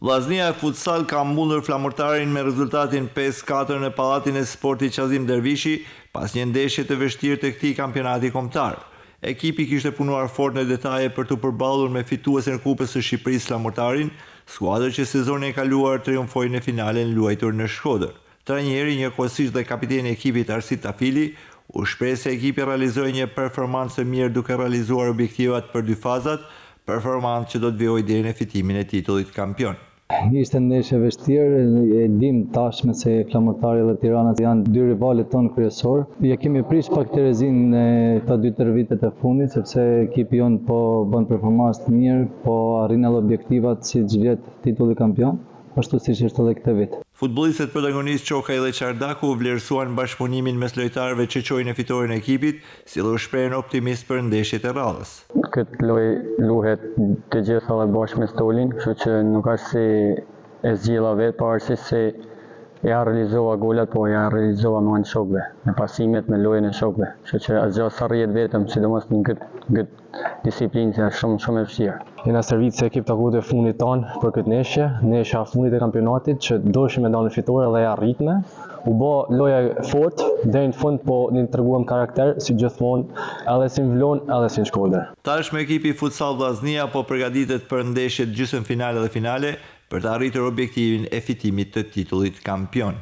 Vllaznia e futsal ka mbullur flamurtarin me rezultatin 5-4 në pallatin e sportit Qazim Dervishi pas një ndeshje të vështirë të këtij kampionati kombëtar. Ekipi kishte punuar fort në detaje për të përballur me fituesen e Kupës së Shqipërisë flamurtarin, skuadër që sezonin e kaluar triumfoi në finalen luajtur në Shkodër. Trajneri, njëkohësisht dhe kapiteni i ekipit Arsit Tafili, u shpreh se ekipi realizoi një performancë të mirë duke realizuar objektivat për dy fazat, performancë që do të vijojë deri në fitimin e titullit kampion. Ishte ndeshje vështirë, e dim tashme se Flamurtari dhe Tirana janë dy rivalet tonë kryesor. Ja kemi prish pak Terezin në këta 2-3 vitet e fundit, sepse ekipi jonë po bën performancë të mirë, po arrin edhe objektivat si çdo vit titulli kampion, ashtu siç është edhe këtë vit. Futbollistët protagonistë Çokaj dhe Çardaku vlerësuan bashkëpunimin mes lojtarëve që çojnë fitoren e ekipit, si dhe u shprehen optimist për ndeshjet e radhës. Këtë lojë luhet të gjitha dhe bashkë me Stolin, kështu që nuk është si e zgjidhja vetë, pavarësisht se ja realizova golat, po ja realizova me anë shokëve, me pasimet, me lojën e shokëve. Kështu që asgjë s'arrihet vetëm, sidomos në këtë disiplinë që është shumë e vështirë. Jena servit se ekip takut e fundit tanë për këtë ndeshja e fundit e kampionatit që doshim me dalë fitore dhe ja rritme. U bë loja fort deri në fund, po ne treguam karakter si gjithmonë, edhe si në Vlorë, edhe si në Shkodër. Tashmë ekipi futsal Vllaznia po përgatitet për ndeshjet gjysmëfinale dhe finale për të arritur objektivin e fitimit të titullit kampion.